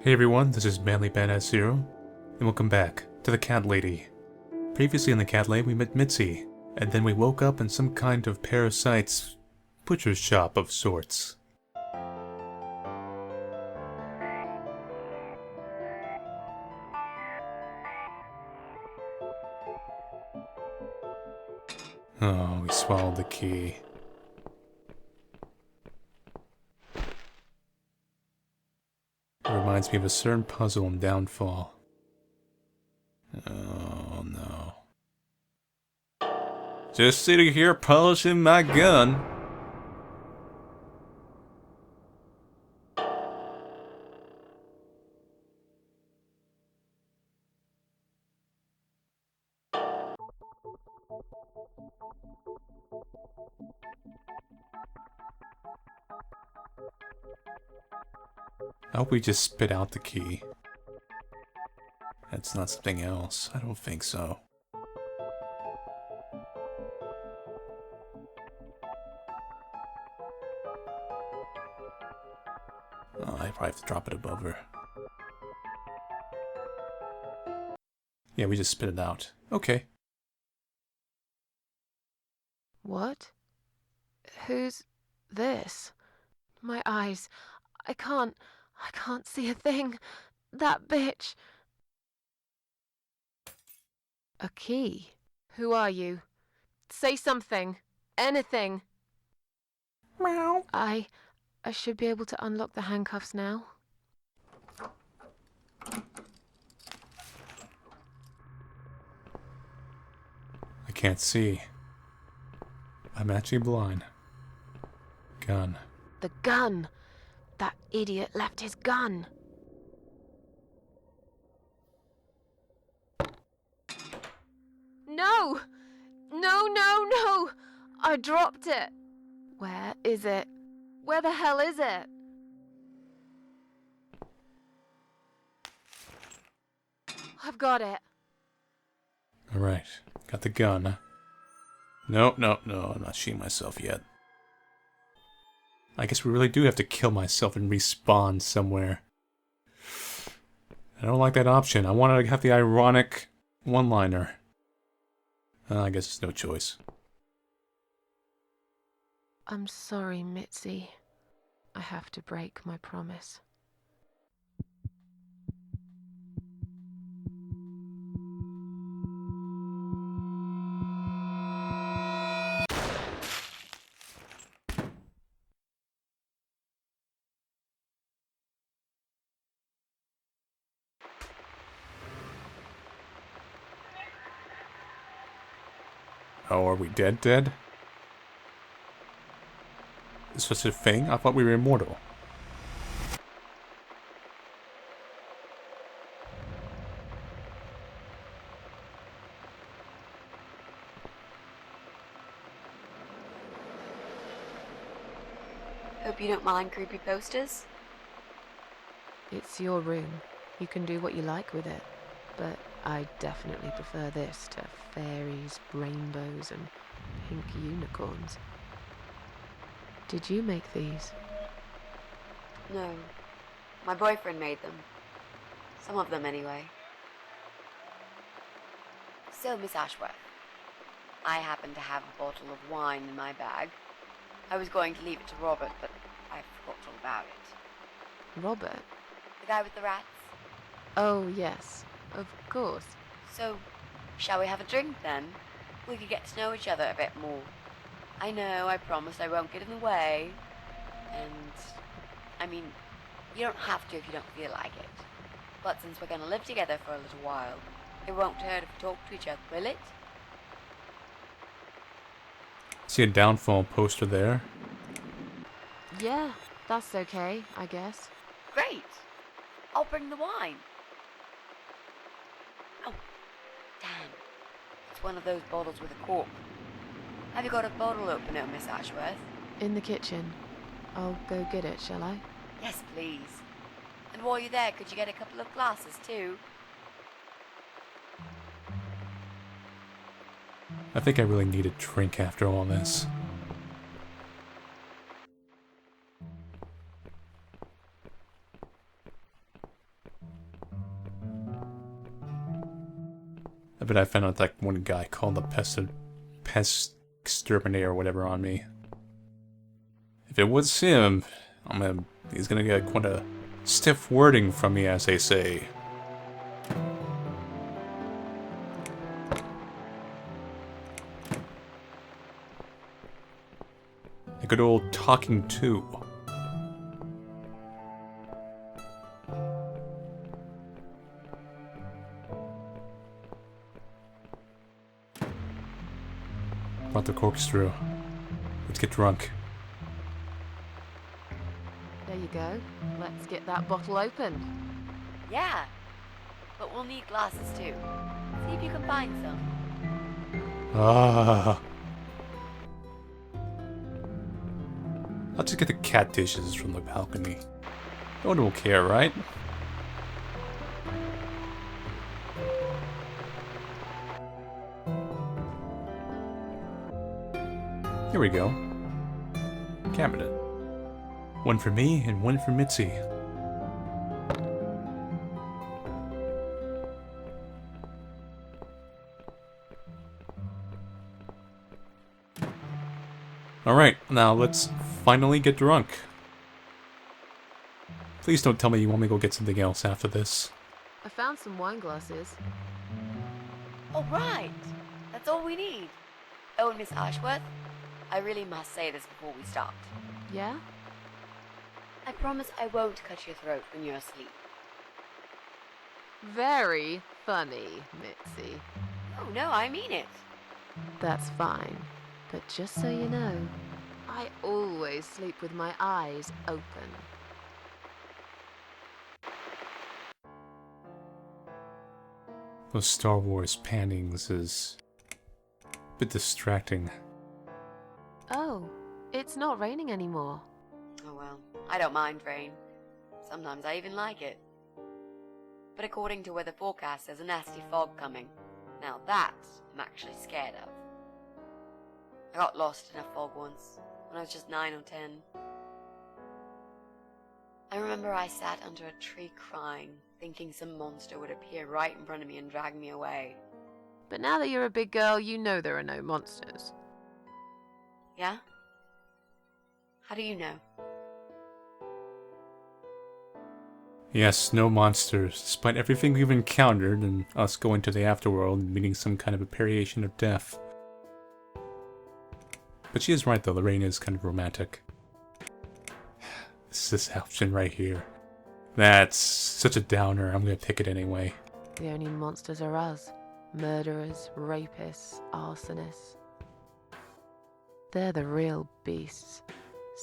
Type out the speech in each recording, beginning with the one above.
Hey everyone, this is Manly Badass Zero, and welcome back to the Cat Lady. Previously in the Cat Lady we met Mitzi, and then we woke up in some kind of parasite's butcher's shop of sorts. Oh, we swallowed the key. It reminds me of a certain puzzle in Downfall. Oh no. Just sitting here polishing my gun. I hope we just spit out the key. That's not something else. I don't think so. Oh, I probably have to drop it above her. Yeah, we just spit it out. Okay. What? Who's this? My eyes. I can't see a thing. That bitch. A key? Who are you? Say something. Anything. Meow. I should be able to unlock the handcuffs now. I can't see. I'm actually blind. Gun. The gun. That idiot left his gun. No! No, no, no! I dropped it. Where is it? Where the hell is it? I've got it. Alright. Got the gun. No, I'm not shooting myself yet. I guess we really do have to kill myself and respawn somewhere. I don't like that option. I want to have the ironic one-liner. I guess it's no choice. I'm sorry, Mitzi. I have to break my promise. Oh, are we dead? Is such a thing? I thought we were immortal. Hope you don't mind creepy posters. It's your room. You can do what you like with it. But I definitely prefer this to fairies, rainbows, and pink unicorns. Did you make these? No. My boyfriend made them. Some of them, anyway. So, Miss Ashworth, I happen to have a bottle of wine in my bag. I was going to leave it to Robert, but I forgot all about it. Robert? The guy with the rats? Oh, yes. Of course. So, shall we have a drink, then? We could get to know each other a bit more. I know, I promised I won't get in the way. And, I mean, you don't have to if you don't feel like it. But since we're going to live together for a little while, it won't hurt if we talk to each other, will it? See a Downfall poster there? Yeah, that's okay, I guess. Great! I'll bring the wine. Oh, damn. It's one of those bottles with a cork. Have you got a bottle opener, Miss Ashworth? In the kitchen. I'll go get it, shall I? Yes, please. And while you're there, could you get a couple of glasses, too? I think I really need a drink after all this. bet I found out that one guy called the pest exterminator or whatever on me. If it was him, he's gonna get quite a stiff wording from me, as they say. A good old talking to. Brought the corkscrew. Let's get drunk. There you go. Let's get that bottle opened. Yeah, but we'll need glasses too. See if you can find some. Ah. I'll just get the cat dishes from the balcony. No one will care, right? Here we go. Cabinet. One for me and one for Mitzi. Alright, now let's finally get drunk. Please don't tell me you want me to go get something else after this. I found some wine glasses. All right, that's all we need. Oh, and Miss Ashworth, I really must say this before we start. Yeah? I promise I won't cut your throat when you're asleep. Very funny, Mitzi. Oh, no, I mean it. That's fine. But just so you know, I always sleep with my eyes open. Those Star Wars pannings is a bit distracting. Oh, it's not raining anymore. Oh well, I don't mind rain. Sometimes I even like it. But according to weather forecast, there's a nasty fog coming. Now that I'm actually scared of. I got lost in a fog once, when I was just 9 or 10. I remember I sat under a tree crying, thinking some monster would appear right in front of me and drag me away. But now that you're a big girl, you know there are no monsters. Yeah? How do you know? Yes, no monsters, despite everything we've encountered and us going to the afterworld and meeting some kind of a variation of death. But she is right though, the rain is kind of romantic. This option right here. That's such a downer, I'm gonna pick it anyway. The only monsters are us. Murderers, rapists, arsonists. They're the real beasts.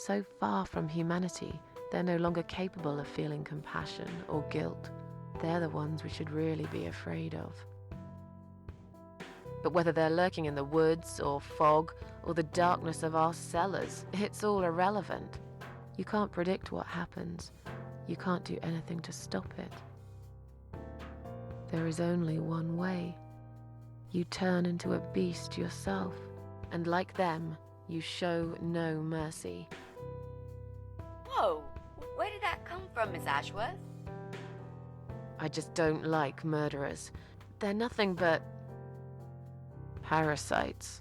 So far from humanity, they're no longer capable of feeling compassion or guilt. They're the ones we should really be afraid of. But whether they're lurking in the woods or fog or the darkness of our cellars, it's all irrelevant. You can't predict what happens. You can't do anything to stop it. There is only one way. You turn into a beast yourself, and like them, you show no mercy. Whoa! Where did that come from, Miss Ashworth? I just don't like murderers. They're nothing but parasites.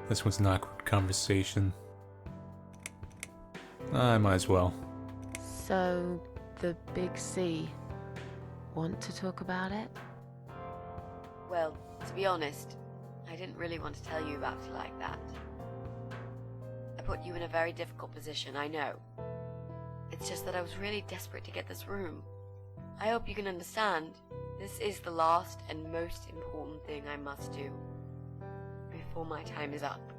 This was an awkward conversation. I might as well. So, the big C. Want to talk about it? Well, to be honest, I didn't really want to tell you about it like that. I put you in a very difficult position, I know. It's just that I was really desperate to get this room. I hope you can understand. This is the last and most important thing I must do before my time is up.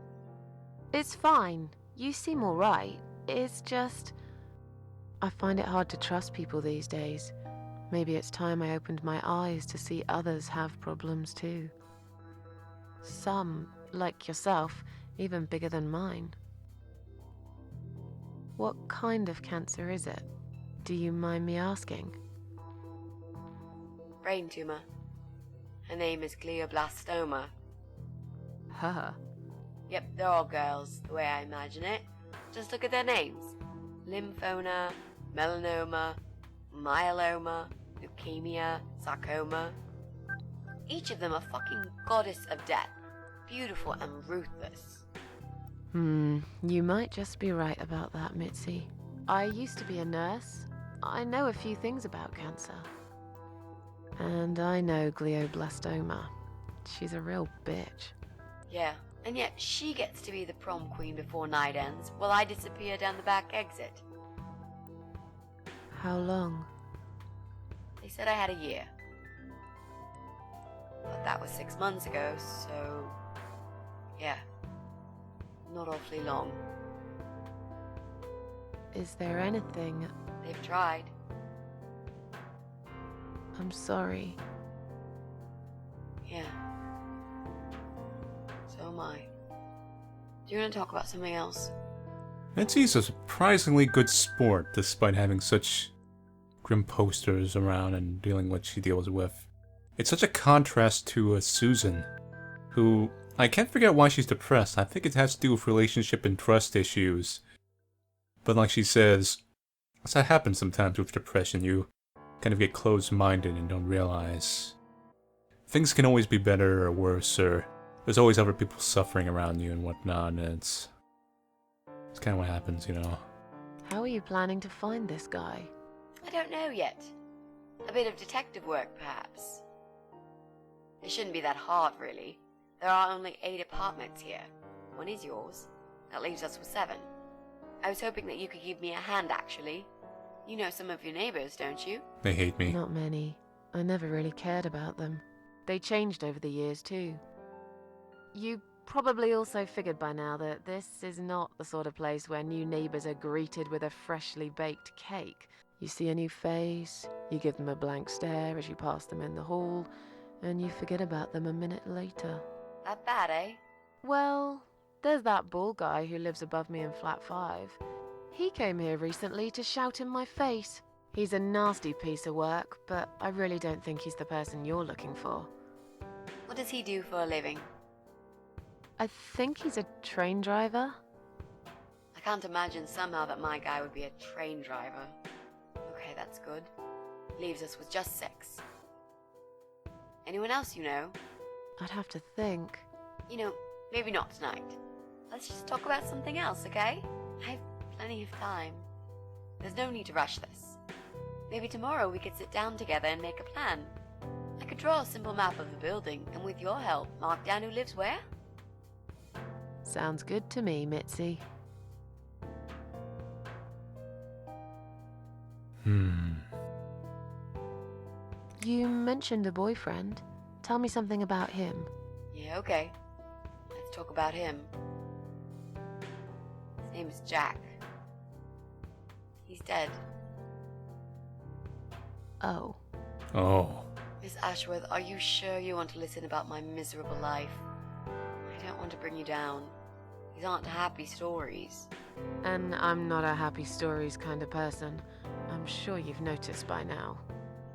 It's fine. You seem alright. It's just... I find it hard to trust people these days. Maybe it's time I opened my eyes to see others have problems too. Some, like yourself, even bigger than mine. What kind of cancer is it? Do you mind me asking? Brain tumor. Her name is glioblastoma. Her. Yep, they're all girls, the way I imagine it. Just look at their names. Lymphoma, melanoma, myeloma, leukemia, sarcoma. Each of them a fucking goddess of death, beautiful and ruthless. You might just be right about that, Mitzi. I used to be a nurse. I know a few things about cancer. And I know glioblastoma. She's a real bitch. Yeah, and yet she gets to be the prom queen before night ends, while I disappear down the back exit. How long? They said I had a year. But that was 6 months ago, so... yeah. Not awfully long. Is there anything... They've tried. I'm sorry. Yeah. So am I. Do you want to talk about something else? Mitzi's a surprisingly good sport, despite having such grim posters around and dealing with what she deals with. It's such a contrast to Susan, who... I can't figure out why she's depressed. I think it has to do with relationship and trust issues. But like she says, that happens sometimes with depression. You kind of get closed-minded and don't realize things can always be better or worse, or there's always other people suffering around you and whatnot, and it's kind of what happens, you know. How are you planning to find this guy? I don't know yet. A bit of detective work, perhaps. It shouldn't be that hard, really. There are only 8 apartments here. 1 is yours. That leaves us with 7. I was hoping that you could give me a hand, actually. You know some of your neighbors, don't you? They hate me. Not many. I never really cared about them. They changed over the years, too. You probably also figured by now that this is not the sort of place where new neighbors are greeted with a freshly baked cake. You see a new face, you give them a blank stare as you pass them in the hall, and you forget about them a minute later. That bad, eh? Well, there's that bald guy who lives above me in flat 5. He came here recently to shout in my face. He's a nasty piece of work, but I really don't think he's the person you're looking for. What does he do for a living? I think he's a train driver. I can't imagine somehow that my guy would be a train driver. Okay, that's good. Leaves us with just 6. Anyone else you know? I'd have to think. You know, maybe not tonight. Let's just talk about something else, okay? I have plenty of time. There's no need to rush this. Maybe tomorrow we could sit down together and make a plan. I could draw a simple map of the building, and with your help, mark down who lives where. Sounds good to me, Mitzi. You mentioned a boyfriend. Tell me something about him. Yeah, okay. Let's talk about him. His name is Jack. He's dead. Oh. Oh. Miss Ashworth, are you sure you want to listen about my miserable life? I don't want to bring you down. These aren't happy stories. And I'm not a happy stories kind of person. I'm sure you've noticed by now.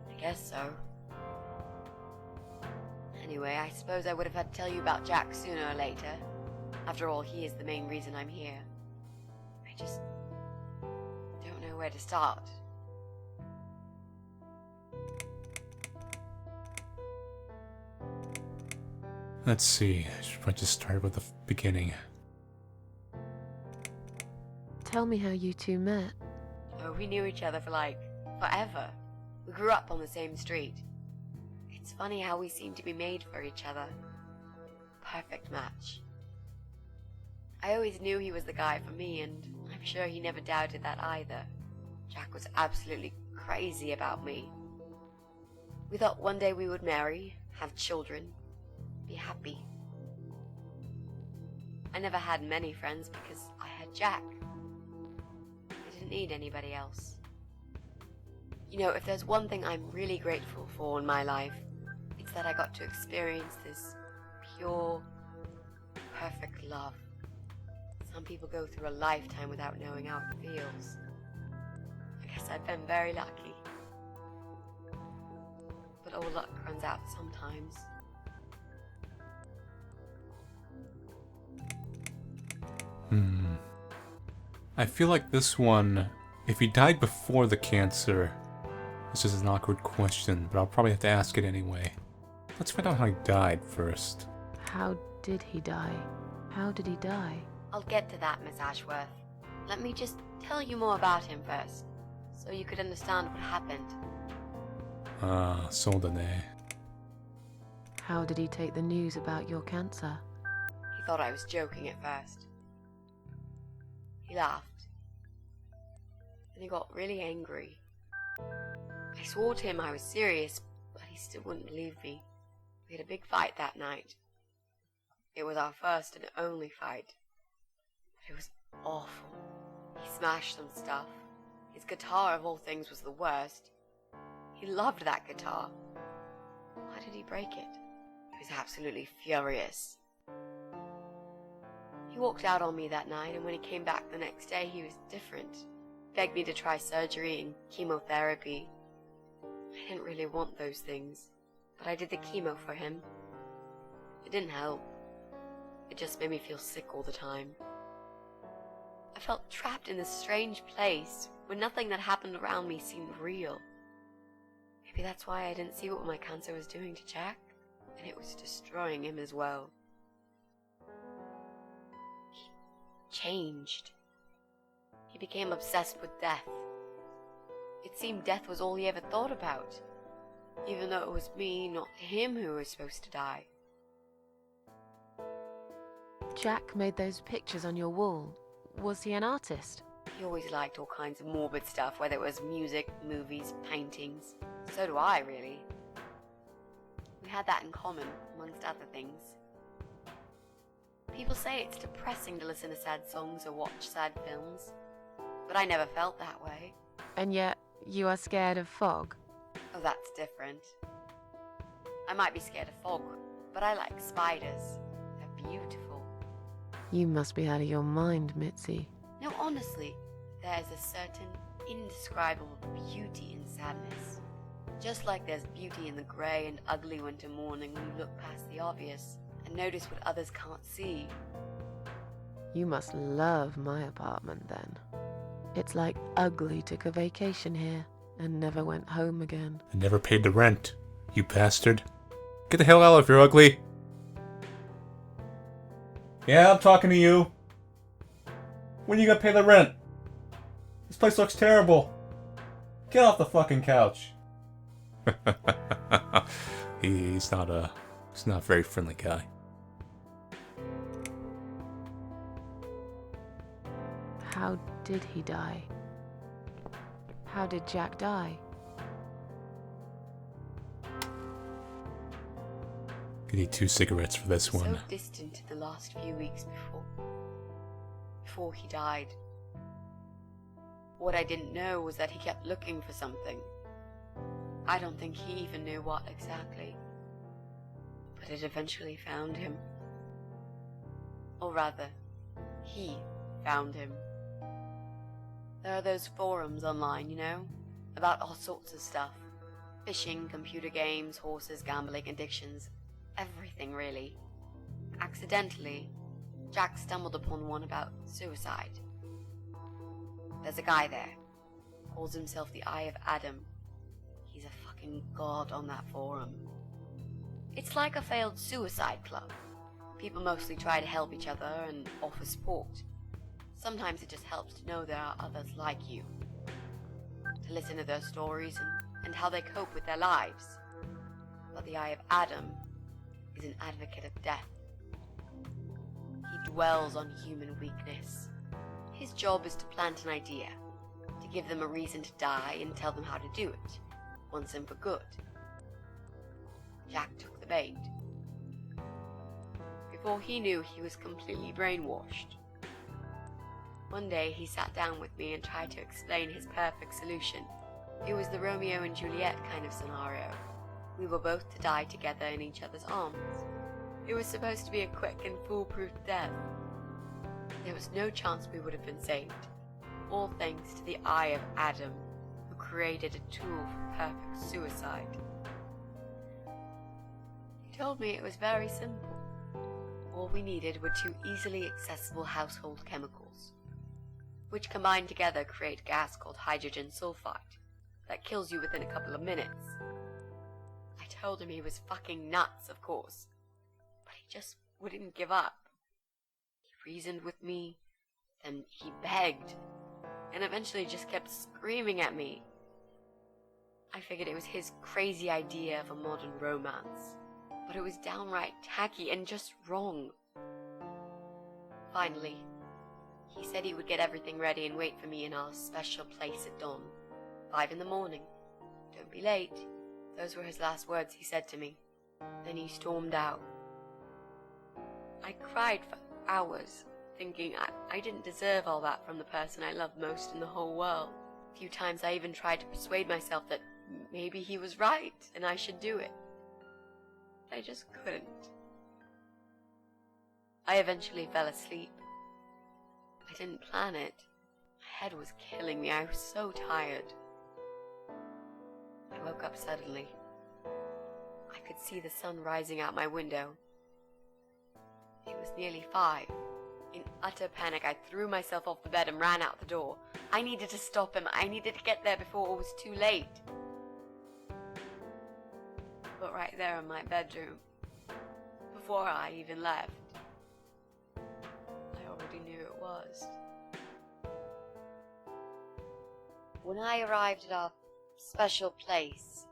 I guess so. Anyway, I suppose I would have had to tell you about Jack sooner or later. After all, he is the main reason I'm here. I just don't know where to start. Let's see. I should probably just start with the beginning. Tell me how you two met. Oh, we knew each other for forever. We grew up on the same street. It's funny how we seem to be made for each other. Perfect match. I always knew he was the guy for me, and I'm sure he never doubted that either. Jack was absolutely crazy about me. We thought one day we would marry, have children, be happy. I never had many friends because I had Jack. I didn't need anybody else. You know, if there's one thing I'm really grateful for in my life, it's that I got to experience this pure, perfect love. Some people go through a lifetime without knowing how it feels. I guess I've been very lucky. But all luck runs out sometimes. I feel like this one, if he died before the cancer, This is an awkward question, but I'll probably have to ask it anyway. Let's find out how he died first. How did he die? How did he die? I'll get to that, Miss Ashworth. Let me just tell you more about him first, so you could understand what happened. Ah, Soldane. How did he take the news about your cancer? He thought I was joking at first. He laughed. Then he got really angry. I swore to him I was serious, but he still wouldn't believe me. We had a big fight that night. It was our first and only fight. But it was awful. He smashed some stuff. His guitar, of all things, was the worst. He loved that guitar. Why did he break it? He was absolutely furious. He walked out on me that night, and when he came back the next day, he was different. Begged me to try surgery and chemotherapy. I didn't really want those things, but I did the chemo for him. It didn't help. It just made me feel sick all the time. I felt trapped in this strange place where nothing that happened around me seemed real. Maybe that's why I didn't see what my cancer was doing to Jack, and it was destroying him as well. He changed. He became obsessed with death. It seemed death was all he ever thought about, even though it was me, not him, who was supposed to die. Jack made those pictures on your wall. Was he an artist? He always liked all kinds of morbid stuff, whether it was music, movies, paintings. So do I, really. We had that in common, amongst other things. People say it's depressing to listen to sad songs or watch sad films, but I never felt that way. And yet, you are scared of fog? Oh, that's different. I might be scared of fog, but I like spiders. They're beautiful. You must be out of your mind, Mitzi. No, honestly, there's a certain indescribable beauty in sadness. Just like there's beauty in the grey and ugly winter morning when you look past the obvious and notice what others can't see. You must love my apartment then. It's like Ugly took a vacation here and never went home again. I never paid the rent, you bastard. Get the hell out if you're ugly. Yeah, I'm talking to you. When are you gonna pay the rent? This place looks terrible. Get off the fucking couch. He's not a very friendly guy. How did he die? How did Jack die? You need 2 cigarettes for this one. So distant in the last few weeks before he died. What I didn't know was that he kept looking for something. I don't think he even knew what exactly. But it eventually found him. Or rather, he found him. There are those forums online, you know, about all sorts of stuff. Fishing, computer games, horses, gambling, addictions. Everything, really. Accidentally, Jack stumbled upon one about suicide. There's a guy there. Calls himself the Eye of Adam. He's a fucking god on that forum. It's like a failed suicide club. People mostly try to help each other and offer support. Sometimes it just helps to know there are others like you. To listen to their stories and how they cope with their lives. But the Eye of Adam is an advocate of death. He dwells on human weakness. His job is to plant an idea, to give them a reason to die and tell them how to do it, once and for good. Jack took the bait. Before he knew, he was completely brainwashed. One day he sat down with me and tried to explain his perfect solution. It was the Romeo and Juliet kind of scenario. We were both to die together in each other's arms. It was supposed to be a quick and foolproof death. There was no chance we would have been saved. All thanks to the Eye of Adam, who created a tool for perfect suicide. He told me it was very simple. All we needed were 2 easily accessible household chemicals, which combined together create a gas called hydrogen sulfide. that kills you within a couple of minutes. I told him he was fucking nuts, of course, but he just wouldn't give up. He reasoned with me, then he begged, and eventually just kept screaming at me. I figured it was his crazy idea of a modern romance, but it was downright tacky and just wrong. Finally, he said he would get everything ready and wait for me in our special place at dawn, 5 in the morning. Don't be late. Those were his last words he said to me. Then he stormed out. I cried for hours, thinking I didn't deserve all that from the person I loved most in the whole world. A few times I even tried to persuade myself that maybe he was right and I should do it. I just couldn't. I eventually fell asleep. I didn't plan it. My head was killing me. I was so tired. I woke up suddenly. I could see the sun rising out my window. It was nearly 5. In utter panic, I threw myself off the bed and ran out the door. I needed to stop him. I needed to get there before it was too late. But right there in my bedroom, before I even left, I already knew it was. When I arrived at our special place,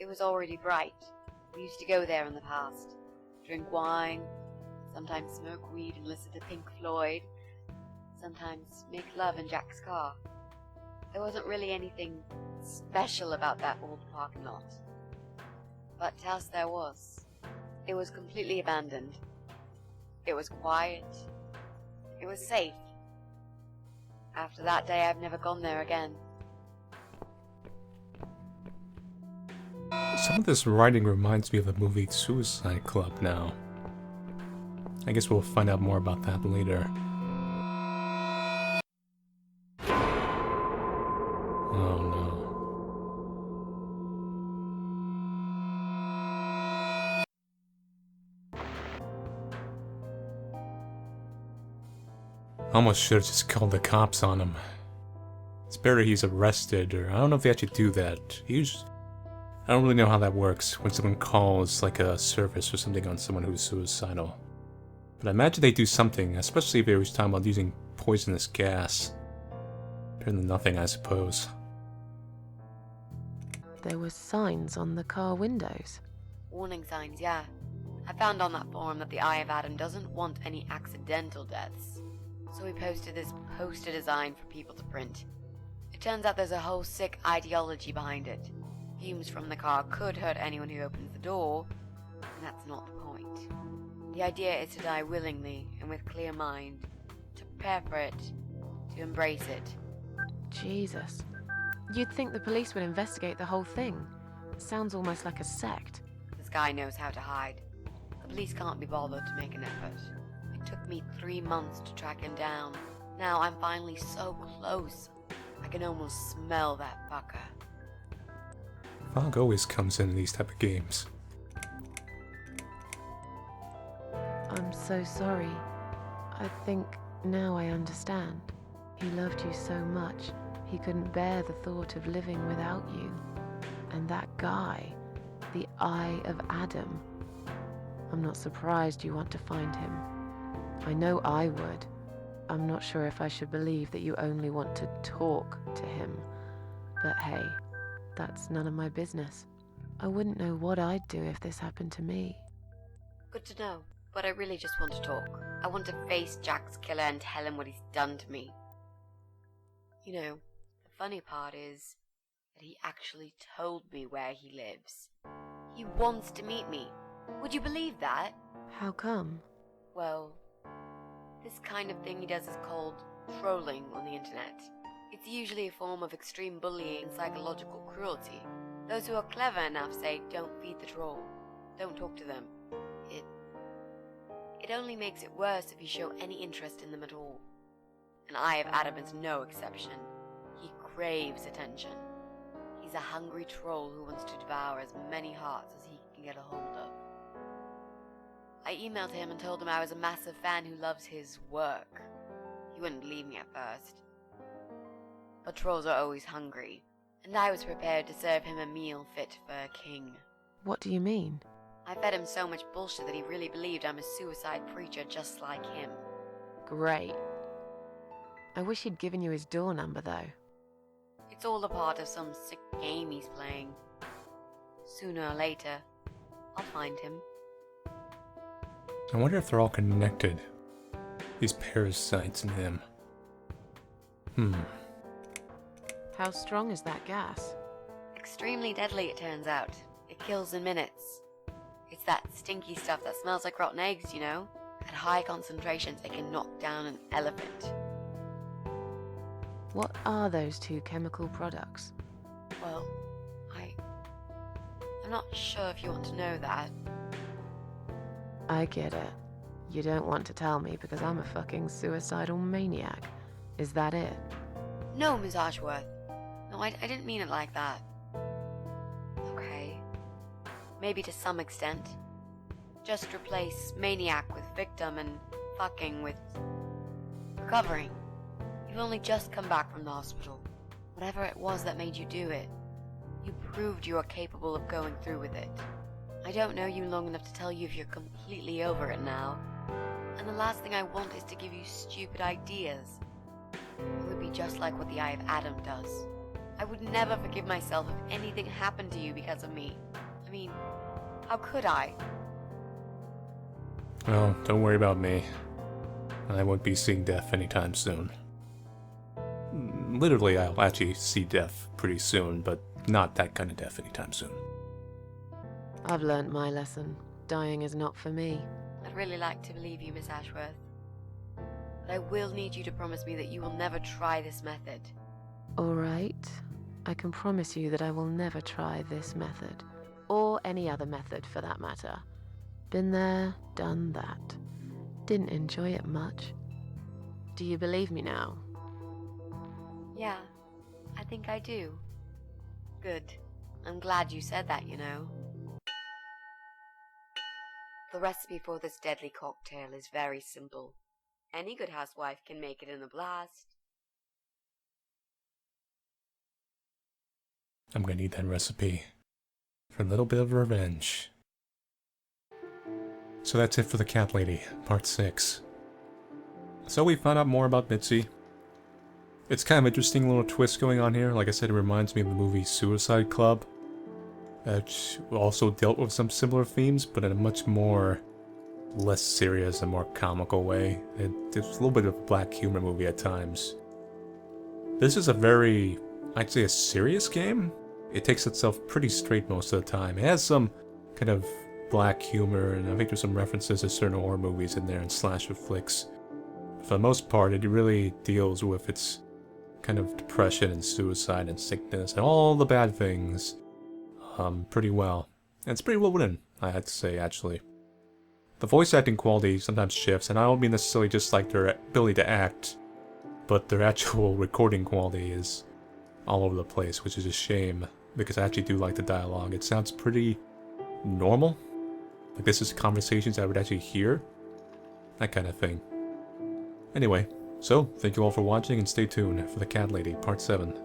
it was already bright. We used to go there in the past, drink wine, sometimes smoke weed and listen to Pink Floyd, sometimes make love in Jack's car. There wasn't really anything special about that old parking lot. But to us there was. It was completely abandoned. It was quiet. It was safe. After that day, I've never gone there again. Some of this writing reminds me of the movie Suicide Club now. I guess we'll find out more about that later. Oh no. Almost should have just called the cops on him. It's better he's arrested, or I don't know if they actually do that. I don't really know how that works when someone calls like a service or something on someone who's suicidal. But I imagine they do something, especially if they were talking about using poisonous gas. Better than nothing, I suppose. There were signs on the car windows. Warning signs, yeah. I found on that forum that the Eye of Adam doesn't want any accidental deaths. So we posted this poster design for people to print. It turns out there's a whole sick ideology behind it. Fumes from the car could hurt anyone who opens the door, and that's not the point. The idea is to die willingly and with clear mind, to prepare for it, to embrace it. Jesus. You'd think the police would investigate the whole thing. Sounds almost like a sect. This guy knows how to hide. The police can't be bothered to make an effort. It took me 3 months to track him down. Now I'm finally so close. I can almost smell that fucker. Fog always comes in these type of games. I'm so sorry. I think now I understand. He loved you so much, he couldn't bear the thought of living without you. And that guy, the Eye of Adam. I'm not surprised you want to find him. I know I would. I'm not sure if I should believe that you only want to talk to him. But hey, that's none of my business. I wouldn't know what I'd do if this happened to me. Good to know, but I really just want to talk. I want to face Jack's killer and tell him what he's done to me. You know, the funny part is that he actually told me where he lives. He wants to meet me. Would you believe that? How come? Well, this kind of thing he does is called trolling on the internet. It's usually a form of extreme bullying and psychological cruelty. Those who are clever enough say, don't feed the troll. Don't talk to them. It only makes it worse if you show any interest in them at all. And Eye of Adam is no exception. He craves attention. He's a hungry troll who wants to devour as many hearts as he can get a hold of. I emailed him and told him I was a massive fan who loves his work. He wouldn't believe me at first. But trolls are always hungry, and I was prepared to serve him a meal fit for a king. What do you mean? I fed him so much bullshit that he really believed I'm a suicide preacher just like him. Great. I wish he'd given you his door number, though. It's all a part of some sick game he's playing. Sooner or later, I'll find him. I wonder if they're all connected. These parasites in him. How strong is that gas? Extremely deadly, it turns out. It kills in minutes. It's that stinky stuff that smells like rotten eggs, you know? At high concentrations, it can knock down an elephant. What are those two chemical products? Well, I'm not sure if you want to know that. I get it. You don't want to tell me because I'm a fucking suicidal maniac. Is that it? No, Miss Ashworth. No, I didn't mean it like that. Okay. Maybe to some extent. Just replace maniac with victim and fucking with recovering. You've only just come back from the hospital. Whatever it was that made you do it, you proved you are capable of going through with it. I don't know you long enough to tell you if you're completely over it now. And the last thing I want is to give you stupid ideas. It would be just like what the Eye of Adam does. I would never forgive myself if anything happened to you because of me. I mean, how could I? Well, don't worry about me. I won't be seeing death anytime soon. Literally, I'll actually see death pretty soon, but not that kind of death anytime soon. I've learnt my lesson. Dying is not for me. I'd really like to believe you, Miss Ashworth. But I will need you to promise me that you will never try this method. All right. I can promise you that I will never try this method. Or any other method, for that matter. Been there, done that. Didn't enjoy it much. Do you believe me now? Yeah, I think I do. Good. I'm glad you said that, you know. The recipe for this deadly cocktail is very simple. Any good housewife can make it in a blast. I'm gonna need that recipe for a little bit of revenge. So that's it for the Cat Lady, Part 6. So we found out more about Mitzi. It's kind of interesting little twist going on here. Like I said, it reminds me of the movie Suicide Club, which also dealt with some similar themes, but in a much more less serious and more comical way. It's a little bit of a black humor movie at times. This is a very, I'd say, a serious game. It takes itself pretty straight most of the time. It has some kind of black humor, and I think there's some references to certain horror movies in there and slasher flicks. For the most part, it really deals with its kind of depression and suicide and sickness and all the bad things pretty well. And it's pretty well written, I had to say, actually. The voice acting quality sometimes shifts, and I don't mean necessarily just like their ability to act, but their actual recording quality is all over the place, which is a shame, because I actually do like the dialogue. It sounds pretty normal. Like this is conversations I would actually hear. That kind of thing. Anyway, so thank you all for watching, and stay tuned for the Cat Lady Part 7.